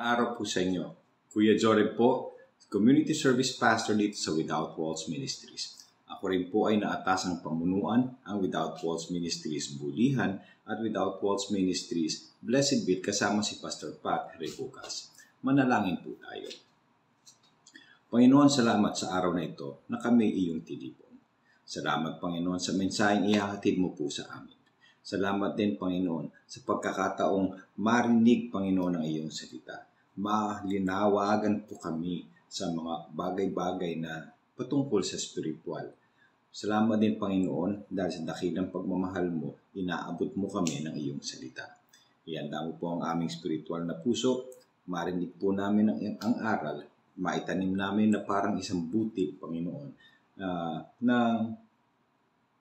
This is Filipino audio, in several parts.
Magandang araw po sa inyo. Kuya Jored po, Community Service Pastor dito sa Without Walls Ministries. Ako rin po ay naatasang pamunuan ang Without Walls Ministries Bulihan at Without Walls Ministries Blessed Bit kasama si Pastor Pat Rebucas. Manalangin po tayo. Panginoon, salamat sa araw na ito na kami iyong tinipon. Salamat, Panginoon, sa mensaheng ihahatid mo po sa amin. Salamat din, Panginoon, sa pagkakataong marinig, Panginoon, ang iyong salita. Malinawagan po kami sa mga bagay-bagay na patungkol sa spiritual. Salamat din, Panginoon, dahil sa dakilang pagmamahal mo, inaabot mo kami ng iyong salita. Ihanda mo po ang aming spiritual na puso. Marinig po namin ang aral. Maitanim namin na parang isang butil, Panginoon, na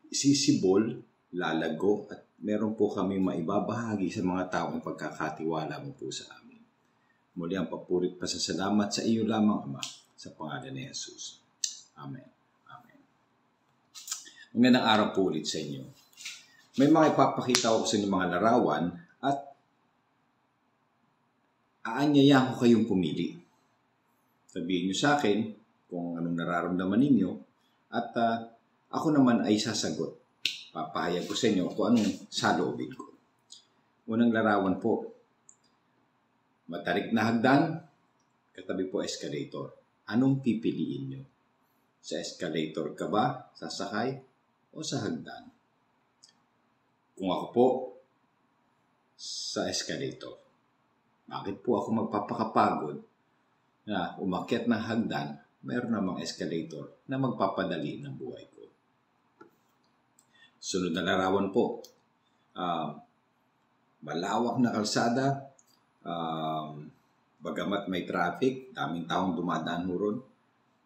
sisibol, lalago, at meron po kami maibabahagi sa mga taong pagkakatiwala mo po sa amin. Muli ang papurit pa sa salamat sa iyo lamang, Ama, sa pangalan ni Jesus. Amen. Amen. Magandang araw po ulit sa inyo. May mga ipapakita ko sa inyo mga larawan at aanyayahan ko kayong pumili. Sabihin nyo sa akin kung anong nararamdaman ninyo at ako naman ay sasagot. Papahayag ko sa inyo kung anong saloobin ko. Unang larawan po, matarik na hagdan, katabi po escalator. Anong pipiliin nyo? Sa escalator ka ba sasakay o sa hagdan? Kung ako po, sa escalator. Bakit po ako magpapakapagod na umakyat ng hagdan, mayroon namang escalator na magpapadali ng buhay ko? Sunod na larawan po, malawak na kalsada, bagamat may traffic, daming taong dumadaan ron,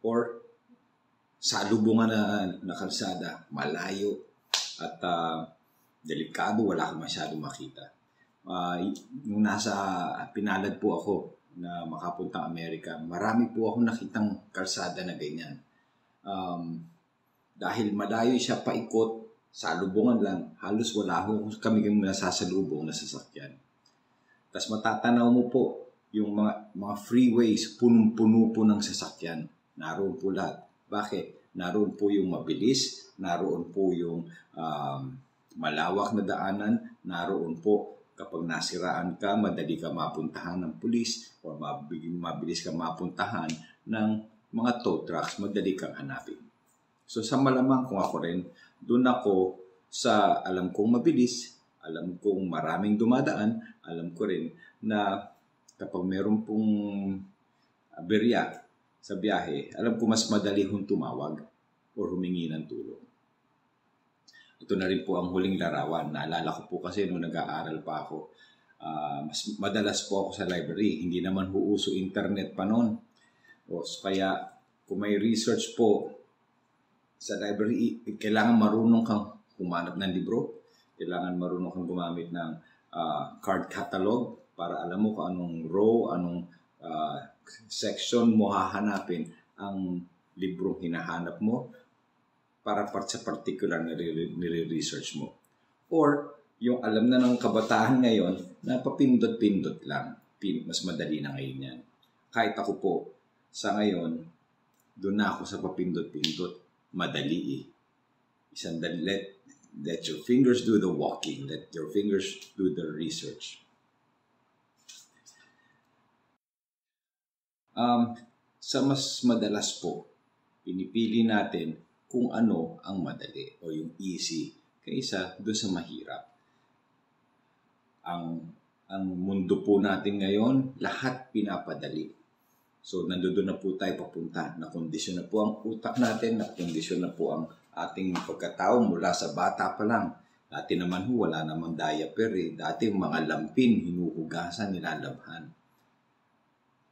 or salubungan na kalsada, malayo at delikado, wala kang masyadong makita. Nung pinalad po ako na makapuntang Amerika, marami po akong nakitang kalsada na ganyan. Dahil malayo siya paikot, salubungan lang, halos wala kami nasasalubong na sasakyan. Tapos matatanaw mo po yung mga freeways, punong-puno po ng sasakyan. Naroon po lahat. Bakit? Naroon po yung mabilis, naroon po yung malawak na daanan, naroon po kapag nasiraan ka, madali ka mapuntahan ng pulis o mabilis ka mapuntahan ng mga tow trucks, madali kang hanapin. So sa malamang kung ako rin, doon ako sa alam kong mabilis, alam kong maraming dumadaan, alam ko rin na kapag meron pong aberya sa biyahe, alam ko mas madali hong tumawag o humingi ng tulong. Ito na rin po ang huling larawan. Naalala ko po kasi nung nag-aaral pa ako, mas madalas po ako sa library. Hindi naman huuso internet pa noon. Kaya kung may research po sa library, kailangan marunong kang humanap ng libro. Kailangan marunong kang gumamit ng card catalog para alam mo kung anong row, anong section mo hahanapin ang librong hinahanap mo para sa particular na nire-research mo. Or, yung alam na ng kabataan ngayon na papindot-pindot lang. Mas madali na ngayon yan. Kahit ako po, sa ngayon, doon na ako sa papindot-pindot. Madali eh. Isang let your fingers do the walking. Let your fingers do the research. Sa mas madalas po, pinipili natin kung ano ang madali o yung easy kaysa doon sa mahirap. Ang mundo po natin ngayon, lahat pinapadali. So, nandoon na po tayo papunta. Nakondisyon na po ang utak natin, nakondisyon na po ang ating pagkatao mula sa bata pa lang. Dati naman wala namang diaper eh. Dati mga lampin, hinuhugasan, nilalabhan.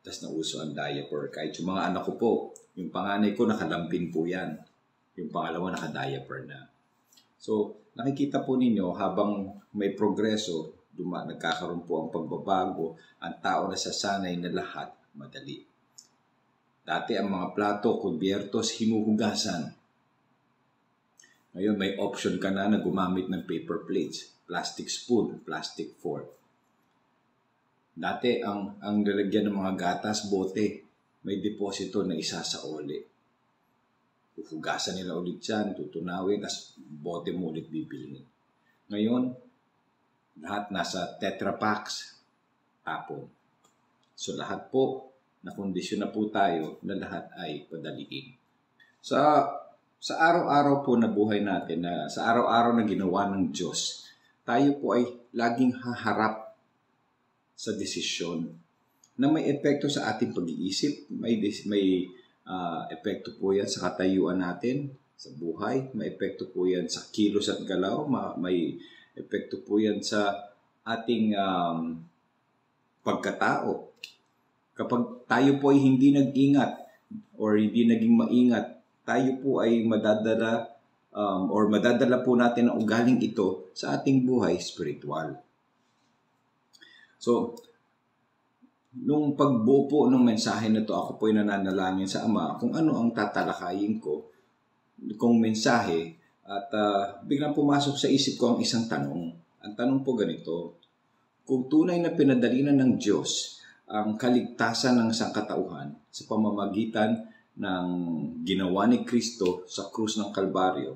Tapos nauso ang diaper. Kahit yung mga anak ko po, yung panganay ko nakalampin po yan. Yung pangalawa naka-diaper na. So, nakikita po ninyo habang may progreso, nagkakaroon po ang pagbabago, ang tao na sasanay na lahat madali. Dati ang mga plato, kubyertos, hinuhugasan. Ngayon may option ka na gumamit ng paper plates, plastic spoon, plastic fork. Dati, ang lalagyan ng mga gatas, bote, may deposito na isa sa oli. Hugasan nila ulit yan, tutunawin, tapos bote mo ulit bibilhin. Ngayon, lahat nasa Tetra Paks, tapon. So lahat po, nakondisyon na po tayo na lahat ay padaliin. Sa araw-araw po na buhay natin, sa araw-araw na ginawa ng Diyos, tayo po ay laging haharap sa desisyon na may epekto sa ating pag-iisip, may epekto po yan sa katayuan natin, sa buhay, may epekto po yan sa kilos at galaw, may epekto po yan sa ating pagkatao. Kapag tayo po ay hindi nag-ingat or hindi naging maingat, tayo po ay madadala po natin ang ugaling ito sa ating buhay spiritual. So, nung pagbuo po ng mensahe na to, ako po ay nananalangin sa Ama kung ano ang tatalakayin ko kung mensahe at biglang pumasok sa isip ko ang isang tanong. Ang tanong po ganito, kung tunay na pinadalinan ng Diyos ang kaligtasan ng sangkatauhan sa pamamagitan ng ginawa ni Kristo sa krus ng Kalbaryo,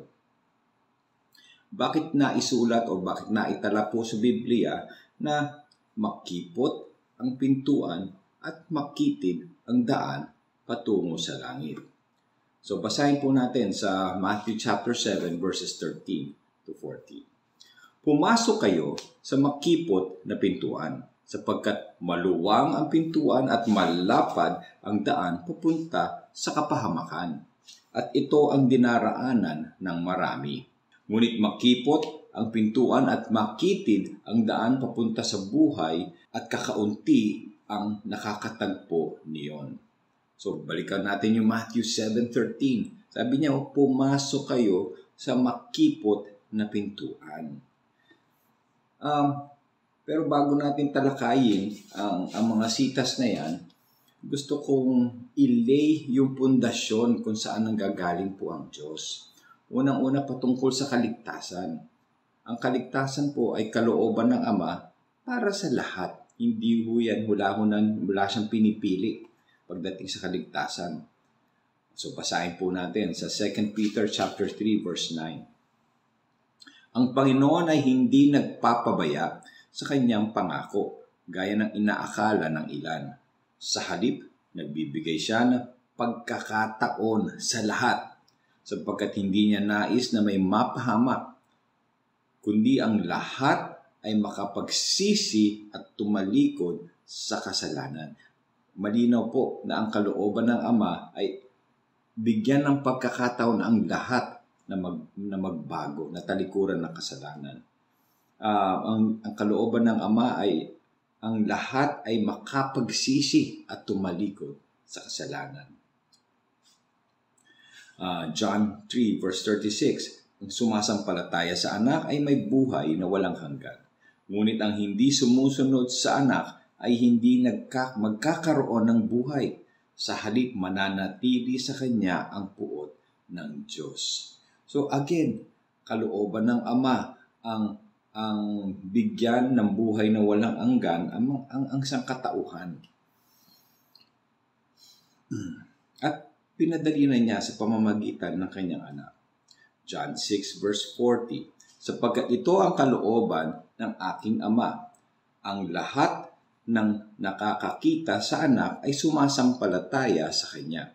bakit naisulat o bakit naitala po sa Biblia na makipot ang pintuan at makitid ang daan patungo sa langit? So basahin po natin sa Matthew chapter 7 verses 13 to 14. Pumasok kayo sa makipot na pintuan, sapagkat maluwang ang pintuan at malapad ang daan papunta sa kapahamakan. At ito ang dinaraanan ng marami. Ngunit makipot ang pintuan at makitid ang daan papunta sa buhay at kakaunti ang nakakatagpo niyon. So balikan natin yung Matthew 7:13. Sabi niya, pumasok kayo sa makipot na pintuan. Pero bago natin talakayin ang mga sitas na yan, gusto kong i-lay yung pundasyon kung saan nanggagaling po ang Diyos. Unang-una patungkol sa kaligtasan. Ang kaligtasan po ay kalooban ng Ama para sa lahat. Hindi ho yan wala siyang pinipili pagdating sa kaligtasan. So basahin po natin sa 2 Peter chapter 3 verse 9. Ang Panginoon ay hindi nagpapabaya sa kanyang pangako, gaya ng inaakala ng ilan. Sa halip, nagbibigay siya ng pagkakataon sa lahat, sapagkat hindi niya nais na may mapahamak, kundi ang lahat ay makapagsisi at tumalikod sa kasalanan. Malinaw po na ang kalooban ng Ama ay bigyan ng pagkakataon ang lahat na magbago, na talikuran ng kasalanan. Ang kalooban ng Ama ay ang lahat ay makapagsisi at tumalikod sa kasalanan. John 3 verse 36, ang sumasampalataya sa anak ay may buhay na walang hanggan. Ngunit ang hindi sumusunod sa anak ay hindi magkakaroon ng buhay. Sa halip mananatili sa kanya ang puot ng Diyos. So again, kalooban ng Ama ang bigyan ng buhay na walang hanggan ang sangkatauhan. At pinadali na niya sa pamamagitan ng kanyang anak. John 6 verse 40, sapagkat ito ang kalooban ng aking Ama. Ang lahat ng nakakakita sa anak ay sumasampalataya sa kanya,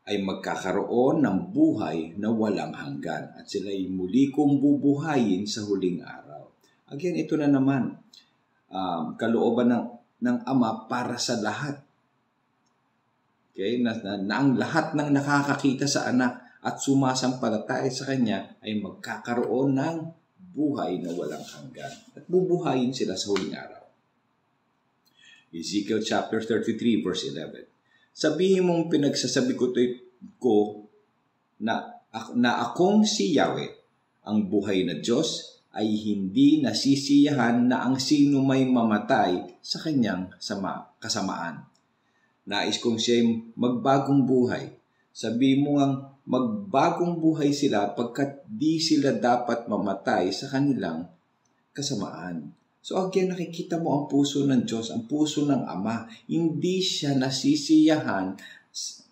ay magkakaroon ng buhay na walang hanggan, at sila'y muli kong bubuhayin sa huling araw. Again, ito na naman, kalooban ng Ama para sa lahat. Okay? Na ang lahat ng nakakakita sa anak at sumasampalataya sa kanya ay magkakaroon ng buhay na walang hanggan. At bubuhayin sila sa huling araw. Ezekiel chapter 33 verse 11. Sabihin mong pinagsasabi ko na akong si Yahweh, ang buhay na Diyos, ay hindi nasisiyahan na ang sino may mamatay sa kanyang kasamaan. Nais kong siya'y magbagong buhay. Sabihin mo ang magbagong buhay sila pagkat di sila dapat mamatay sa kanilang kasamaan. So again, nakikita mo ang puso ng Diyos, ang puso ng Ama. Hindi siya nasisiyahan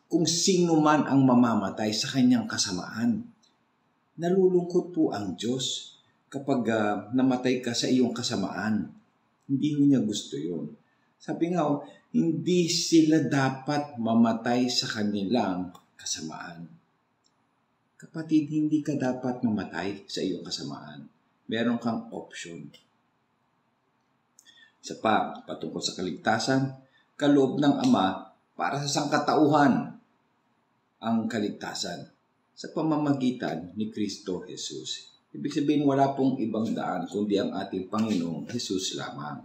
kung sino man ang mamamatay sa kanyang kasamaan. Nalulungkot po ang Diyos kapag namatay ka sa iyong kasamaan. Hindi niya gusto yun. Sabi nga, hindi sila dapat mamatay sa kanilang kasamaan. Kapatid, hindi ka dapat mamatay sa iyong kasamaan. Meron kang option. Isa pa, patungkol sa kaligtasan, kaloob ng Ama para sa sangkatauhan ang kaligtasan sa pamamagitan ni Kristo Jesus. Ibig sabihin, wala pong ibang daan kundi ang ating Panginoong Jesus lamang.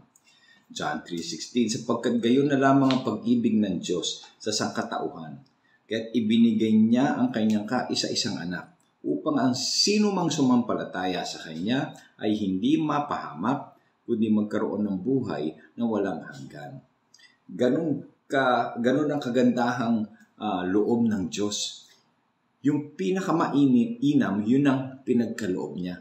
John 3:16, sapagkat gayon na lamang ang pag-ibig ng Diyos sa sangkatauhan, kaya't ibinigay niya ang kanyang kaisa-isang anak upang ang sino mang sumampalataya sa kanya ay hindi mapahamak kundi magkaroon ng buhay na walang hanggan. Ganun ang kagandahang loob ng Diyos. Yung pinakamainam, yun ang pinagkaloob niya.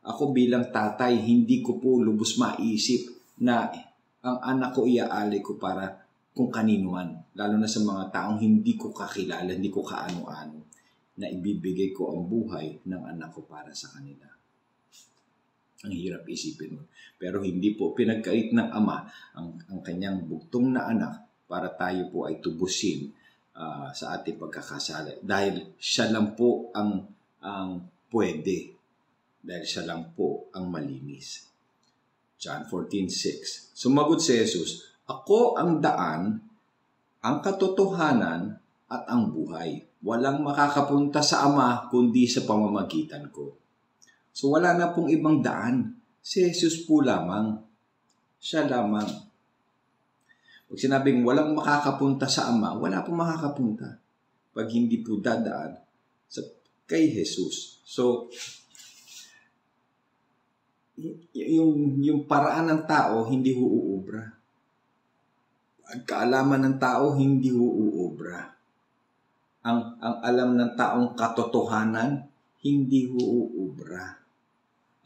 Ako bilang tatay, hindi ko po lubos maisip na ang anak ko iaalay ko para kung kanino man. Lalo na sa mga taong hindi ko kakilala, hindi ko kaano-ano, na ibibigay ko ang buhay ng anak ko para sa kanila. Ang hirap isipin mo. Pero hindi po pinagkait ng Ama ang kanyang bugtong na anak para tayo po ay tubusin sa ating pagkakasala. Dahil siya lang po ang pwede. Dahil siya lang po ang malinis. John 14:6. Sumagot si Jesus, ako ang daan, ang katotohanan at ang buhay. Walang makakapunta sa Ama kundi sa pamamagitan ko. So wala na pong ibang daan. Si Jesus po lamang. Siya lamang. Pag sinabing walang makakapunta sa Ama, wala pong makakapunta. Pag hindi po dadaan kay Jesus. So, yung paraan ng tao, hindi uubra. Ang kaalaman ng tao, hindi uubra. Ang alam ng taong katotohanan, hindi uubra.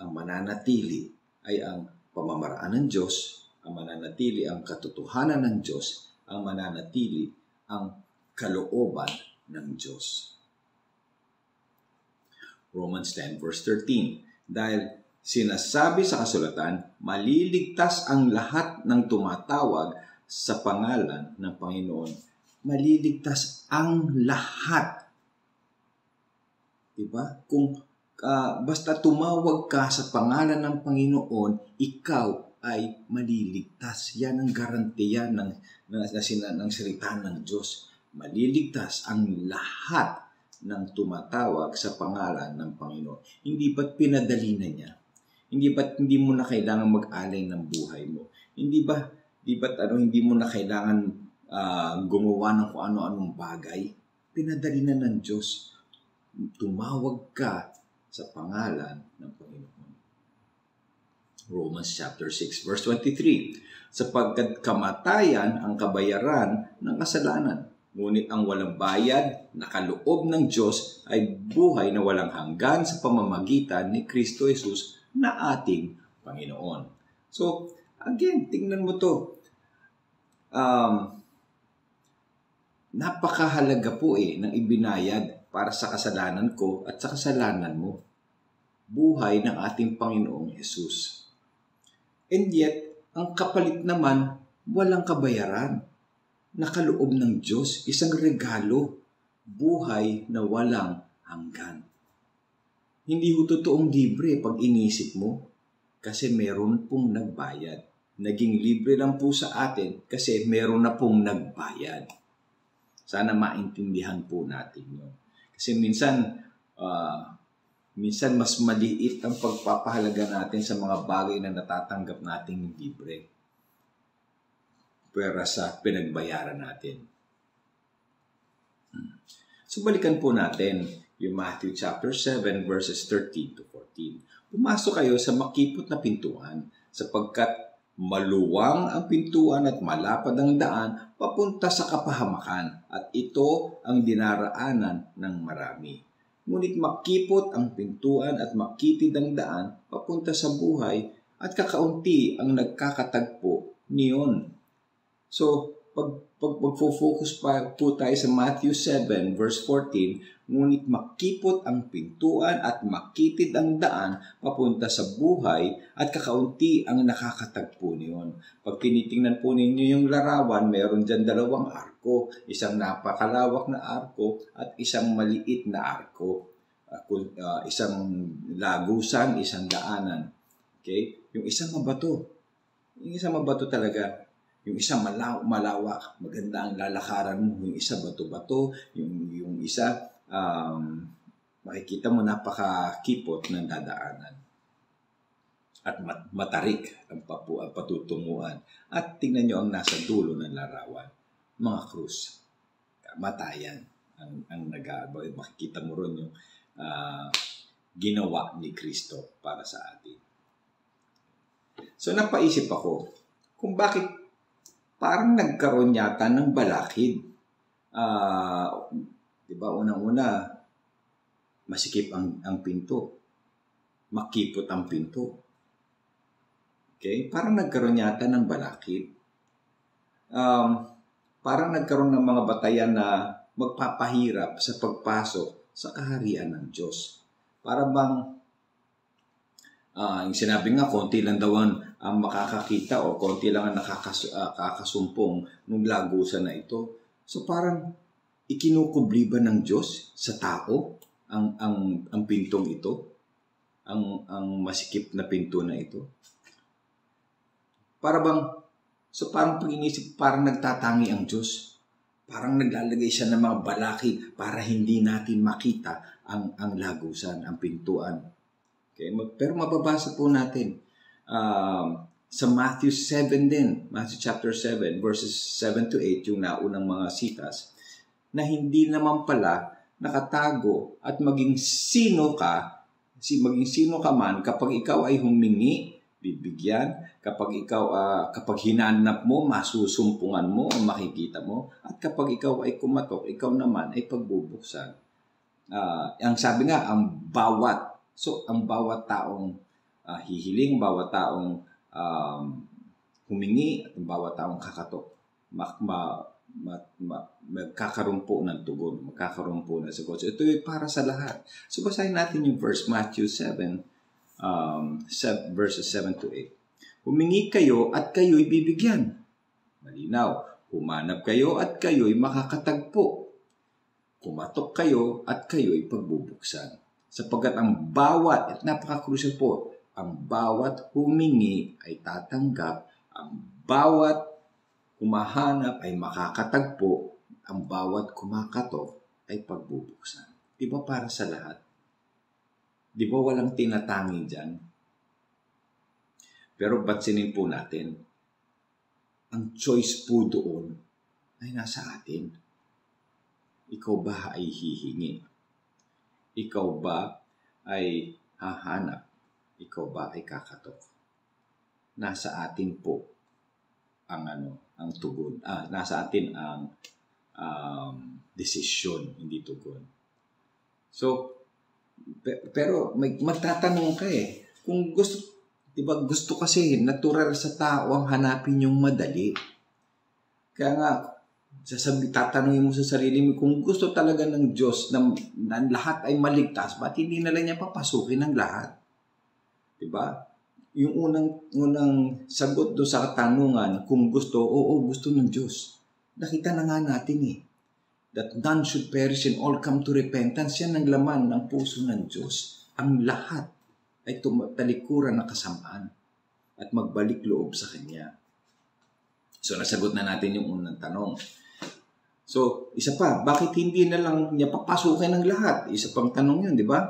Ang mananatili ay ang pamamaraan ng Diyos, ang mananatili ang katotohanan ng Diyos, ang mananatili ang kalooban ng Diyos. Romans 10:13. Dahil sinasabi sa kasulatan, maliligtas ang lahat ng tumatawag sa pangalan ng Panginoon. Maliligtas ang lahat. Diba? Kung basta tumawag ka sa pangalan ng Panginoon, ikaw ay maliligtas. Yan ang garantiya ng salita ng Diyos. Maliligtas ang lahat ng tumatawag sa pangalan ng Panginoon. Hindi ba't pinadali na niya? Hindi mo na kailangan mag-alay ng buhay mo? Hindi mo na kailangan gumawa ng kung ano-anong bagay? Pinadali na ng Diyos. Tumawag ka sa pangalan ng Panginoon. Romans chapter 6 verse 23. Sapagkat kamatayan ang kabayaran ng kasalanan. Ngunit ang walang bayad na kaloob ng Diyos ay buhay na walang hanggan sa pamamagitan ni Kristo Jesus na ating Panginoon. So, again, tingnan mo to. Napakahalaga po ng ibinayad para sa kasalanan ko at sa kasalanan mo. Buhay ng ating Panginoong Jesus. And yet, ang kapalit naman, walang kabayaran. Nakaloob ng Diyos, isang regalo, buhay na walang hanggan. Hindi ho totoong libre pag inisip mo kasi meron pong nagbayad. Naging libre lang po sa atin kasi meron na pong nagbayad. Sana maintindihan po natin yun. Kasi minsan mas maliit ang pagpapahalaga natin sa mga bagay na natatanggap nating libre. Pwera sa pinagbayaran natin. So balikan po natin yung Matthew chapter 7 verses 13 to 14. Pumasok kayo sa makipot na pintuan sapagkat maluwang ang pintuan at malapad ang daan papunta sa kapahamakan at ito ang dinaraanan ng marami. Ngunit makipot ang pintuan at makitid ang daan papunta sa buhay at kakaunti ang nagkakatagpo niyon. So, pag-focus pa po tayo sa Matthew 7 verse 14, ngunit makipot ang pintuan at makitid ang daan papunta sa buhay at kakaunti ang nakakatagpo niyon. Pag tinitingnan po ninyo yung larawan, meron dyan 2 arko. Isang napakalawak na arko at isang maliit na arko. Isang lagusan, isang daanan. Okay? Yung isang mabato. Yung isang mabato talaga. Yung isa malawak, maganda ang lalakaran mo. Yung isa bato-bato, yung isa makikita mo napakakipot ng dadaanan. At matarik ang patutunguhan. At tingnan nyo ang nasa dulo ng larawan. Mga krus. Kamatayan. Makikita mo ron yung ginawa ni Kristo para sa atin. So napaisip ako kung bakit parang nagkaroon yata ng balakid. Diba, unang-una, masikip ang pinto. Makipot ang pinto. Okay? Parang nagkaroon yata ng balakid. Parang nagkaroon ng mga batayan na magpapahirap sa pagpasok sa kaharian ng Diyos. Para bang, yung sinabi nga, konti lang daw ang makakakita o konti lang ang nakakasumpong ng lagusan na ito. So parang ikinukubli ba ng Diyos sa tao ang pintong ito? Ang masikip na pinto na ito? Parang pag inisip, parang nagtatangi ang Diyos. Parang naglalagay siya ng mga balakid para hindi natin makita ang lagusan, ang pintuan. Okay? Pero mababasa po natin sa Matthew 7 din, Matthew chapter 7, verses 7 to 8, yung naunang mga sitas, na hindi naman pala nakatago at maging sino ka man, kapag ikaw ay humingi, bibigyan, kapag hinanap mo, masusumpungan mo o makikita mo, at kapag ikaw ay kumatok, ikaw naman ay pagbubuksan. Ang sabi nga, ang bawat taong hihiling, bawat taong humingi, at bawat taong kakatok, magkakaroon po ng tugon, magkakaroon po ng sagot. So, ito ay para sa lahat. So, basahin natin yung verse, Matthew 7, verses 7 to 8. Humingi kayo at kayo'y bibigyan. Malinaw. Humanap kayo at kayo'y makakatagpo. Kumatok kayo at kayo'y pagbubuksan. Sapagkat ang bawat, at napaka-crucial po, ang bawat humingi ay tatanggap, ang bawat humahanap ay makakatagpo, ang bawat kumakatok ay pagbubuksan. Di ba para sa lahat? Di ba walang tinatangi dyan? Pero pansinin po natin, ang choice po doon ay nasa atin. Ikaw ba ay hihingi? Ikaw ba ay hahanap? Ikaw ba ay kakatok? Nasa atin po ang tugon. Nasa atin ang desisyon, hindi tugon. So, pero magtatanong ka kung gusto, diba, gusto kasi natural sa tao ang hanapin yung madali. Kaya nga, tatanungin mo sa sarili mo, kung gusto talaga ng Diyos na lahat ay maligtas, ba't hindi na lang niya papasukin ang lahat? Diba? Yung unang sagot do sa katanungan, kung gusto, oo, gusto ng Diyos. Nakita na nga natin that none should perish and all come to repentance. Yan ang laman ng puso ng Diyos. Ang lahat ay talikuran ng kasamaan at magbalik loob sa Kanya. So, nasagot na natin yung unang tanong. So, isa pa, bakit hindi na lang niya papasukin ng lahat? Isa pang tanong yun, di ba?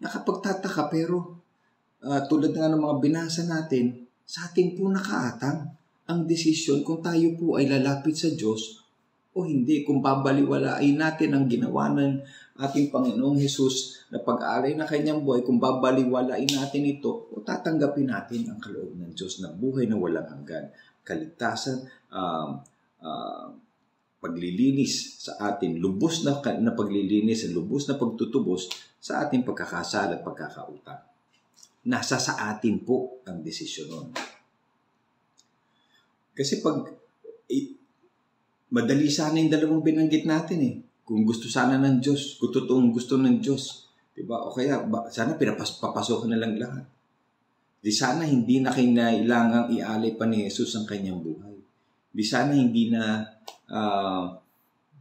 Nakapagtataka, pero tulad nga ng mga binasa natin, sa atin po nakaatang ang desisyon kung tayo po ay lalapit sa Diyos o hindi. Kung babaliwalain natin ang ginawa ng ating Panginoong Hesus na pag-alay na Kanyang buhay, kung babaliwalain natin ito, o tatanggapin natin ang kaloob ng Diyos na buhay na walang hanggan. Kaligtasan, paglilinis sa atin, lubos na paglilinis, lubos na pagtutubos sa ating pagkakasala at pagkakautang. Nasa sa atin po ang desisyon nun. Kasi pag madali sana yung dalawang binanggit natin eh. Kung gusto sana ng Diyos, kung totoong gusto ng Diyos, diba? O kaya sana papasok na lang lahat. Di sana hindi na kailangang ialay pa ni Jesus ang kanyang buhay. Di sana hindi na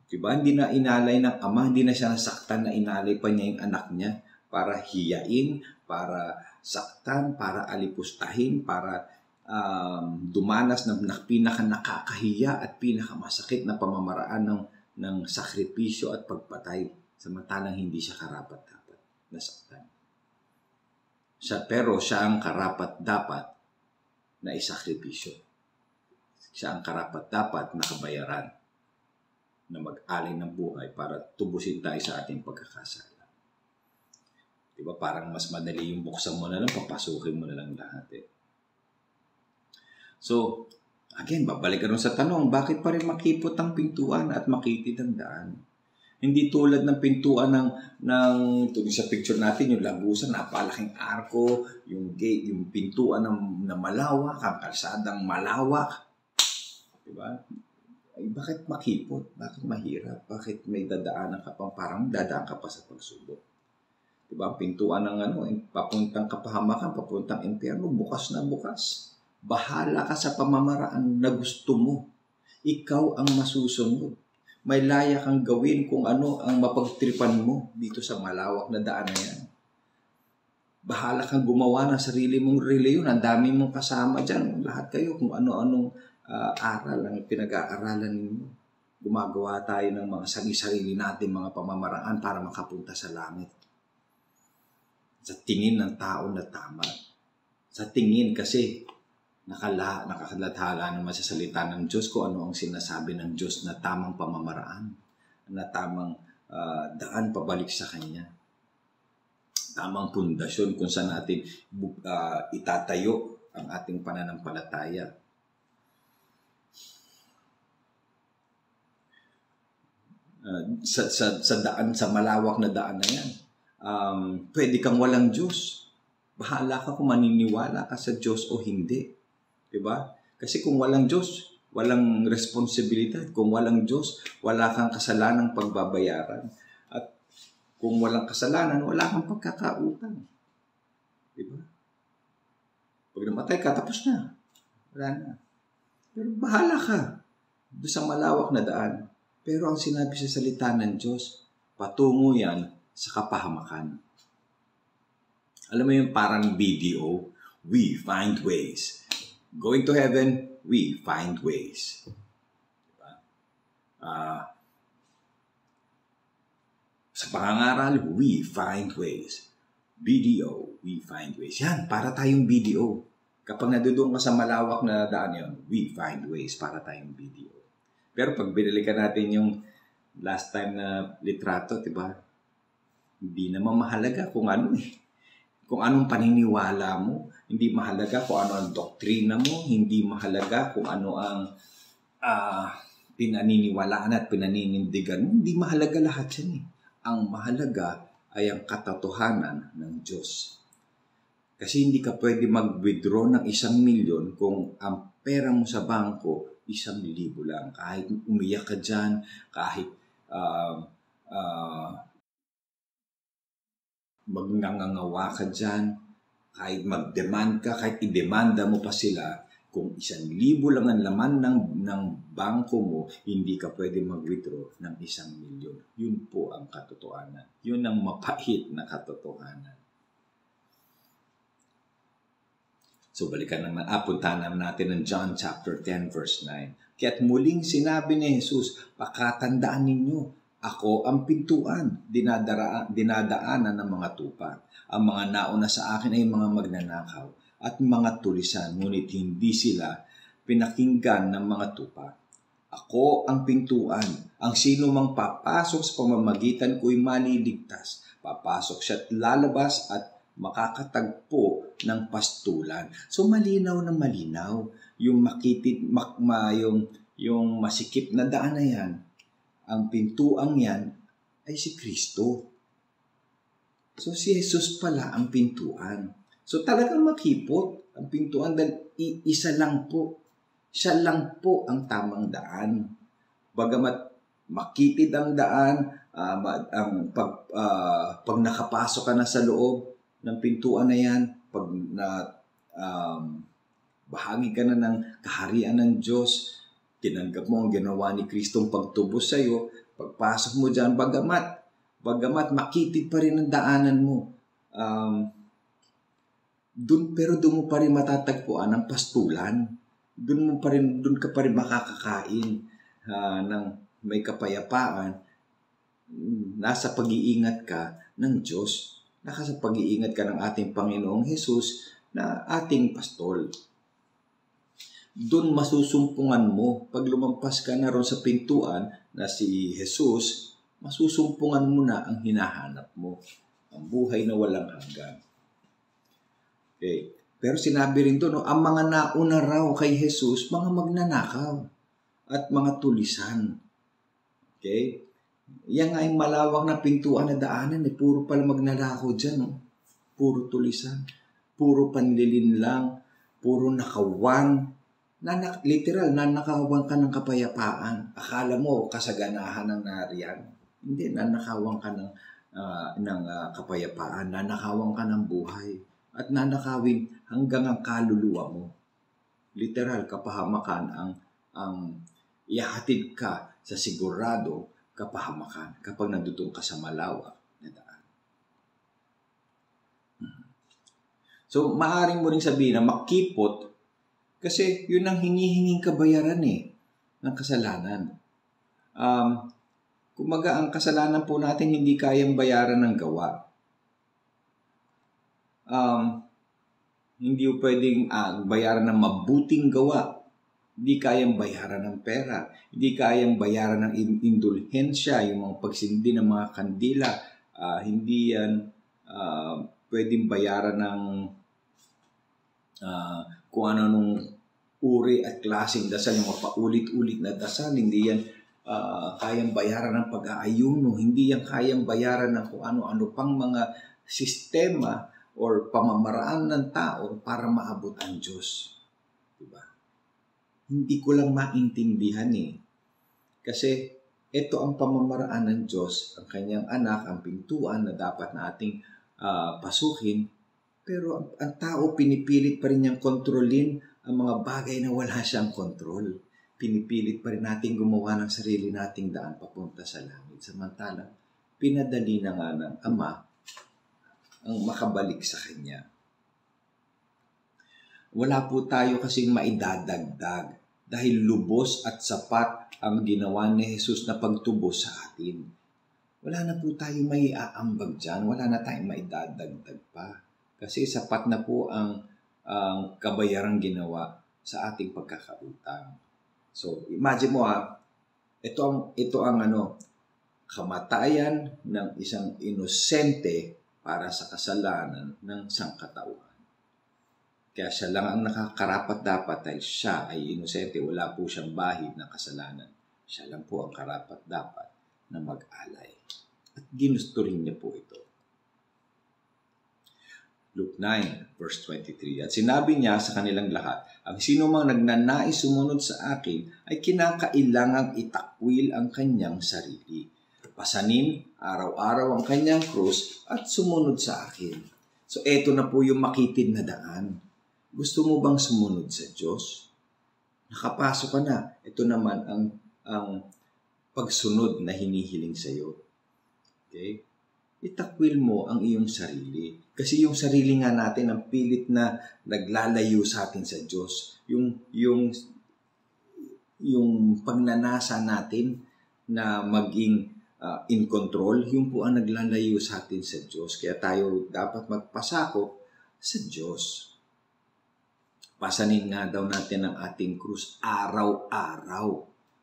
diba? Hindi na inalay ng Ama, hindi na siya nasaktan na inalay pa niya yung anak niya para hiyain, para saktan, para alipustahin, para dumanas ng pinaka nakakahiya at pinakamasakit na pamamaraan ng sakripisyo at pagpatay, samantalang hindi siya karapat-dapat nasaktan. Pero siya ang karapat-dapat na isakripisyo. Siya ang karapat-dapat na kabayaran na mag-alay ng buhay para tubusin tayo sa ating pagkakasala. Diba? Parang mas madali yung buksan mo na lang, papasukin mo na lang lahat eh. So, again, babalik ka rin sa tanong, bakit pa rin makipot ang pintuan at makitid ang daan? Hindi tulad ng pintuan ng sa picture natin, yung lagusan, napalaking arko, yung gate, yung pintuan na malawak, ang kalsadang malawak. Diba? Ay, bakit makipot? Bakit mahirap? Bakit may dadaanan ka pa? Parang dadaan ka pa sa pagsubok. Diba? Ang pintuan ng papuntang kapahamakan, papuntang impyerno, bukas na bukas. Bahala ka sa pamamaraan na gusto mo. Ikaw ang masusunod. May laya kang gawin kung ano ang mapagtripan mo dito sa malawak na daan na yan. Bahala kang gumawa ng sarili mong reliyon. Ang dami mong kasama dyan. Lahat kayo kung ano-anong aral ang pinag-aaralan ninyo. Gumagawa tayo ng mga sarili natin, mga pamamaraan para makapunta sa langit. Sa tingin ng tao na tama. Sa tingin kasi nakakalathala naman sa salita ng Diyos kung ano ang sinasabi ng Diyos na tamang pamamaraan, na tamang daan pabalik sa Kanya. Tamang pundasyon kung saan natin itatayo ang ating pananampalataya. Sa daan, sa malawak na daan na yan, pwede kang walang Diyos. Bahala ka kung maniniwala ka sa Diyos o hindi. Diba? Kasi kung walang Diyos, walang responsibilidad. Kung walang Diyos, wala kang kasalanang pagbabayaran. At kung walang kasalanan, wala kang pagkakautang. Diba? Pag namatay ka, tapos na. Wala na. Pero bahala ka doon sa malawak na daan. Pero ang sinabi sa salita ng Diyos, patungo yan sa kapahamakan. Alam mo yung parang video, we find ways. Going to heaven, we find ways. Diba? Sa pangangaral, we find ways. BDO, we find ways. Yan, para tayong BDO. Kapag nadudoon ka sa malawak na daan yun, we find ways para tayong BDO. Pero pag binalikan natin yung last time na litrato, diba? Hindi naman mahalaga kung ano eh. Kung anong paniniwala mo, hindi mahalaga kung ano ang doktrina mo, hindi mahalaga kung ano ang pinaniniwalaan at pinaninindigan mo, hindi mahalaga lahat yan eh. Ang mahalaga ay ang katotohanan ng Diyos. Kasi hindi ka pwede mag-withdraw ng 1,000,000 kung ang pera mo sa bangko 1,000,000 lang. Kahit umiyak ka dyan, kahit magngangawa ka dyan, kahit mag-demand ka, kahit i-demanda mo pa sila, kung 1,000,000 lang ang laman ng bangko mo, hindi ka pwede mag-withdraw ng 1,000,000. Yun po ang katotohanan. Yun ang mapait na katotohanan. So balikan naman, puntahan naman natin ng John chapter 10 verse 9. Kaya't muling sinabi ni Jesus, pakatandaan ninyo, ako ang pintuan, dinadaanan ng mga tupa. Ang mga nauna sa akin ay mga magnanakaw at mga tulisan, ngunit hindi sila pinakinggan ng mga tupa. Ako ang pintuan. Ang sino mang papasok sa pamamagitan ko'y maliligtas. Papasok siya at lalabas at makakatagpo ng pastulan. So malinaw na malinaw yung makitid, yung masikip na daan na yan. Ang pintuang yan ay si Kristo. So si Jesus pala ang pintuan. So talagang makipot ang pintuan dahil isa lang po. Siya lang po ang tamang daan. Bagamat makitid ang daan, pag nakapasok ka na sa loob ng pintuan na yan, pag bahagi ka na ng kaharian ng Diyos, tinanggap mo ang ginawa ni Kristong pagtubos sa iyo, pagpasok mo dyan, bagamat makitid pa rin ang daanan mo, doon mo pa rin matatagpuan ang pastulan. Doon ka pa rin makakakain ng may kapayapaan. Nasa pag-iingat ka ng Diyos. Nasa pag-iingat ka ng ating Panginoong Hesus na ating pastol. Doon masusumpungan mo. Pag lumampas ka na ron sa pintuan na si Jesus, masusumpungan mo na ang hinahanap mo. Ang buhay na walang hanggan. Okay. Pero sinabi rin doon, ang mga nauna raw kay Jesus, mga magnanakaw at mga tulisan. Okay? Yan nga yung malawak na pintuan na daanan. Puro pala magnanakaw dyan. Puro tulisan. Puro panlilinlang. Puro nakawan. Literal, nanakawan ka ng kapayapaan. Akala mo, kasaganahan ng nariyan. Hindi, nanakawan ka ng kapayapaan. Nanakawan ka ng buhay. At nanakawin hanggang ang kaluluwa mo. Literal, kapahamakan ang ihahatid ka sa sigurado kapahamakan kapag nandutong ka sa malawak na daan. So, maaaring mo rin sabihin na makipot kasi yun ang hinihinging kabayaran ng kasalanan. Kumaga, ang kasalanan po natin hindi kayang bayaran ng gawa. Hindi pwedeng bayaran ng mabuting gawa. Hindi kayang bayaran ng pera. Hindi kayang bayaran ng indulhensya, yung mga pagsindi ng mga kandila. Hindi yan pwedeng bayaran ng kung ano nung uri at klaseng dasal, yung mga paulit-ulit na dasal. Hindi yan kayang bayaran ng pag-aayuno. Hindi yan kayang bayaran ng kung ano-ano pang mga sistema or pamamaraan ng tao para maabot ang Diyos. Diba? Hindi ko lang maintindihan Kasi ito ang pamamaraan ng Diyos, ang kanyang anak, ang pintuan na dapat nating pasukin. Pero ang tao pinipilit pa rin niyang kontrolin ang mga bagay na wala siyang kontrol. Pinipilit pa rin natin gumawa ng sarili nating daan papunta sa langit. Samantalang pinadali na nga ng Ama ang makabalik sa Kanya. Wala po tayo kasing maidadagdag dahil lubos at sapat ang ginawa ni Jesus na pagtubos sa atin. Wala na po tayo may aambag dyan. Wala na tayong maidadagdag pa. Kasi sapat na po ang kabayarang ginawa sa ating pagkakautang. So, imagine mo ito ang kamatayan ng isang inosente para sa kasalanan ng sangkatauhan. Kaya siya lang ang nakakarapat-dapat dahil siya ay inosente. Wala po siyang bahid na kasalanan. Siya lang po ang karapat-dapat na mag-alay. At ginusto rin niya po ito. Luke 9, verse 23. At sinabi niya sa kanilang lahat, ang sino mang nagnanais sumunod sa akin ay kinakailangang itakwil ang kanyang sarili. Pasanin araw-araw ang kanyang krus at sumunod sa akin. So eto na po yung makitid na daan. Gusto mo bang sumunod sa Diyos? Nakapasok ka na. Ito naman ang pagsunod na hinihiling sa iyo. Okay? Itakwil mo ang iyong sarili. Kasi yung sarili nga natin ang pilit na naglalayo sa atin sa Diyos. Yung pagnanasa natin na maging in control, yung po ang naglalayo sa atin sa Diyos. Kaya tayo dapat magpasakop sa Diyos. Pasanin nga daw natin ang ating krus araw-araw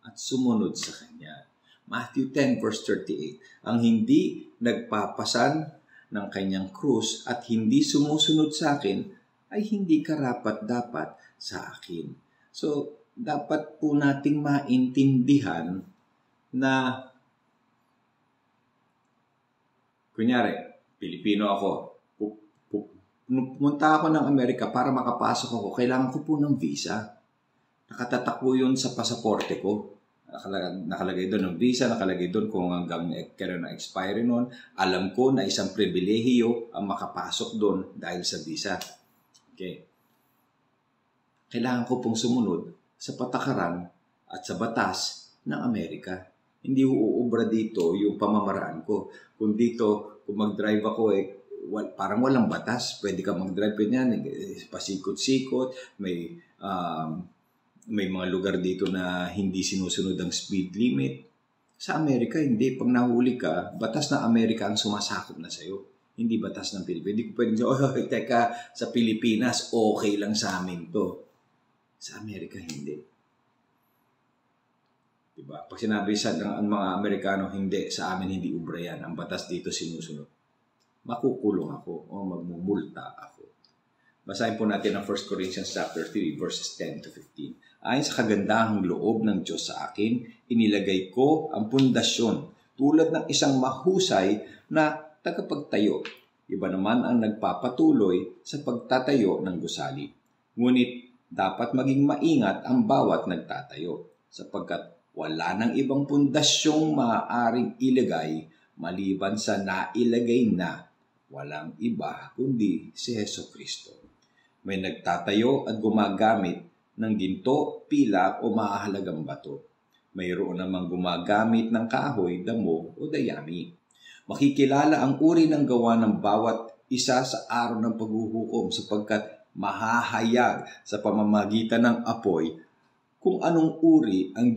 at sumunod sa Kanya. Matthew 10 verse 38, ang hindi nagpapasan ng kanyang krus at hindi sumusunod sa akin ay hindi karapat-dapat sa akin. So, dapat po nating maintindihan na kunyari, Pilipino ako, nung pumunta ako ng Amerika para makapasok ako, kailangan ko po ng visa. Nakatatak po yun sa pasaporte ko. Nakalagay doon ng visa, nakalagay doon kung hanggang kailan na expiry noon. Alam ko na isang pribilehiyo ang makapasok doon dahil sa visa. Okay. Kailangan ko pong sumunod sa patakaran at sa batas ng Amerika. Hindi uubra dito yung pamamaraan ko. Kung dito, kung mag-drive ako, parang walang batas. Pwede ka mag-drive yan, pasikot-sikot, may mga lugar dito na hindi sinusunod ang speed limit. Sa Amerika, hindi. Pag nahuli ka, batas ng Amerika ang sumasakop na sa'yo. Hindi batas ng Pilipinas. Hindi ko pwedeng teka, sa Pilipinas, okay lang sa amin to. Sa Amerika, hindi. Diba? Pag sinabi ng mga Amerikano, hindi, sa amin hindi ubra yan. Ang batas dito sinusunod. Makukulong ako o magmumulta ako. Basahin po natin ang 1 Corinthians chapter 3, verses 10 to 15. Ayon sa kagandahang loob ng Diyos sa akin, inilagay ko ang pundasyon tulad ng isang mahusay na tagapagtayo. Iba naman ang nagpapatuloy sa pagtatayo ng gusali. Ngunit dapat maging maingat ang bawat nagtatayo sapagkat wala nang ibang pundasyong maaaring ilagay maliban sa nailagay na walang iba kundi si Hesukristo. May nagtatayo at gumagamit ng ginto, pila o mahahalagang bato. Mayroon namang gumagamit ng kahoy, damo o dayami. Makikilala ang uri ng gawa ng bawat isa sa araw ng paghuhukom sapagkat mahahayag sa pamamagitan ng apoy kung anong uri ang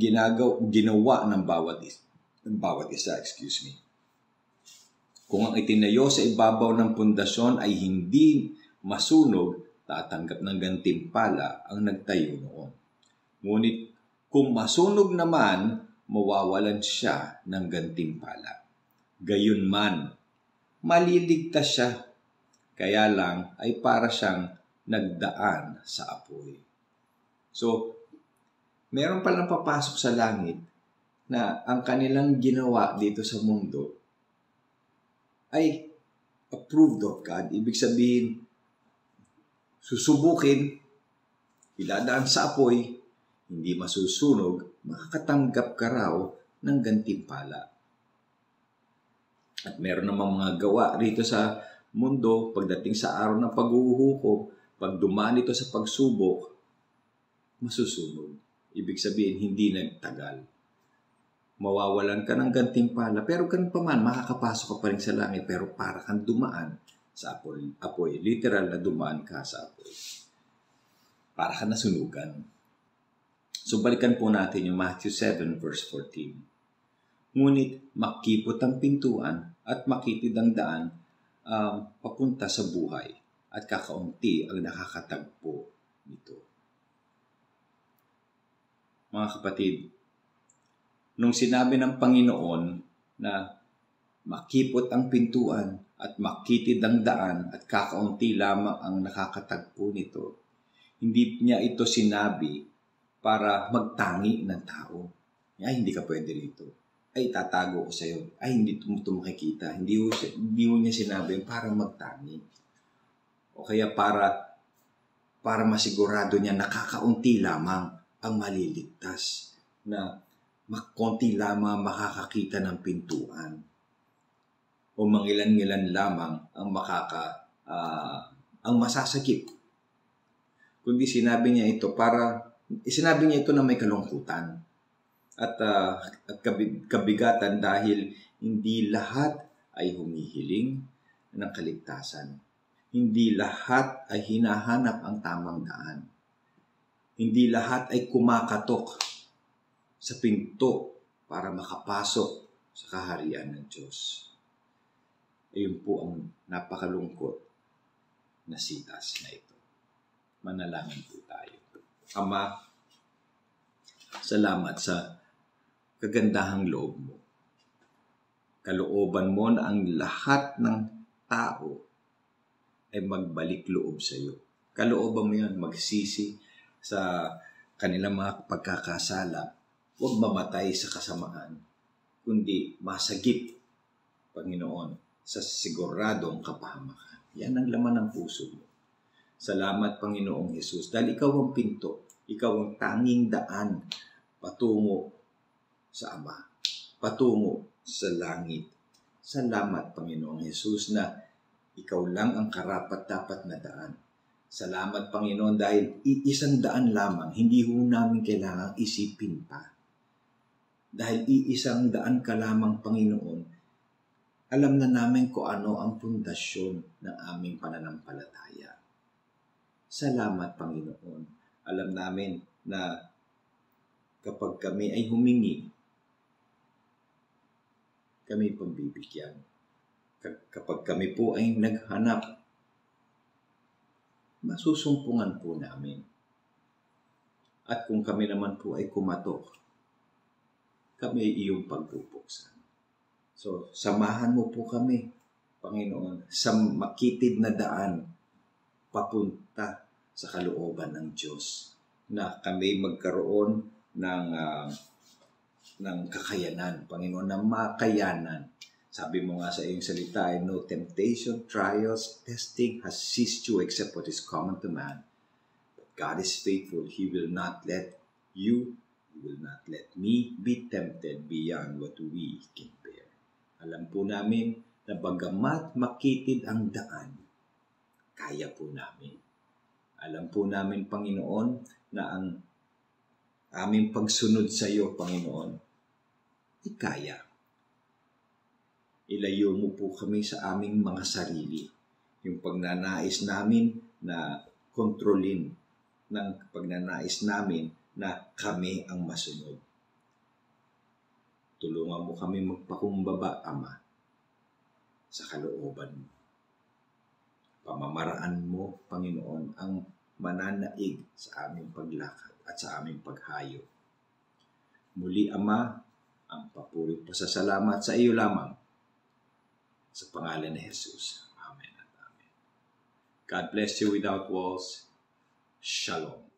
ginawa ng bawat isa. Kung ang itinayo sa ibabaw ng pundasyon ay hindi masunog, tatanggap ng gantimpala ang nagtayo noon. Ngunit kung masunog naman, mawawalan siya ng gantimpala. Gayunman, maliligtas siya. Kaya lang ay para siyang nagdaan sa apoy. So, meron palang papasok sa langit na ang kanilang ginawa dito sa mundo ay approved of God. Ibig sabihin, susubukin, iladaan sa apoy, hindi masusunog, makakatanggap ka raw ng gantimpala. At meron namang mga gawa rito sa mundo, pagdating sa araw ng paghuhukom, pag dumaan ito sa pagsubok, masusunog. Ibig sabihin, hindi nagtagal. Mawawalan ka ng gantimpala, pero ganun pa man, makakapasok ka pa rin sa langit, pero para kang dumaan sa apoy. Literal na dumaan ka sa apoy. Para ka nasunugan. So, balikan po natin yung Matthew 7, verse 14. Ngunit, makipot ang pintuan at makitid ang daan papunta sa buhay at kakaunti ang nakakatagpo nito. Mga kapatid, nung sinabi ng Panginoon na makipot ang pintuan at makitid ang daan at kakaunti lamang ang nakakatagpo nito, hindi niya ito sinabi para magtangi ng tao. Ay, hindi ka pwede rito. Ay, tatago ko sa'yo. Ay, hindi ito makikita. Hindi mo niya sinabi para magtangi. O kaya para masigurado niya nakakaunti lamang ang maliligtas. Na konti lamang makakakita ng pintuan. O mangilan-ngilan lamang ang masasakit. Kundi sinabi niya ito na may kalungkutan. At kabigatan dahil hindi lahat ay humihiling ng kaligtasan. Hindi lahat ay hinahanap ang tamang daan. Hindi lahat ay kumakatok sa pinto para makapasok sa kaharian ng Diyos. Ayun po ang napakalungkot na sitas na ito. Manalangin po tayo. Ama, salamat sa kagandahang loob mo. Kalooban mo na ang lahat ng tao ay magbalik loob sa iyo. Kalooban mo yan, magsisi sa kanilang mga pagkakasala. Huwag mamatay sa kasamaan, kundi masagip, Panginoon, sa siguradong kapahamakan. Yan ang laman ng puso mo. Salamat, Panginoong Jesus, dahil ikaw ang pinto, ikaw ang tanging daan patungo sa Ama, patungo sa langit. Salamat, Panginoong Jesus, na ikaw lang ang karapat-dapat na daan. Salamat, Panginoon, dahil iisang daan lamang, hindi ho namin kailangang isipin pa. Dahil iisang daan ka lamang, Panginoon, alam na namin kung ano ang pundasyon ng aming pananampalataya. Salamat, Panginoon. Alam namin na kapag kami ay humingi, kami pagbibigyan. Kapag kami po ay naghanap, masusumpungan po namin. At kung kami naman po ay kumatok, kami ay iyong pagbubuksan. So, samahan mo po kami, Panginoon, sa makitid na daan papunta sa kalooban ng Diyos, na kami magkaroon ng kakayanan, Panginoon, ng makayanan. Sabi mo nga sa iyong salita, no temptation, trials, testing has seized you except what is common to man. But God is faithful. He will not let you, He will not let me be tempted beyond what we can bear. Alam po namin na bagamat makitid ang daan, kaya po namin. Alam po namin, Panginoon, na ang aming pagsunod sa iyo, Panginoon, kaya. Ilayo mo po kami sa aming mga sarili. Yung pagnanais namin na kontrolin, ng pagnanais namin na kami ang masunod. Tulungan mo kami magpakumbaba, Ama, sa kalooban mo. Pamamaraan mo, Panginoon, ang mananaig sa aming paglakad at sa aming paghayo. Muli, Ama, ang papurit pasasalamat sa iyo lamang. Sa pangalan ni Jesus. Amen at amen. God bless you without walls. Shalom.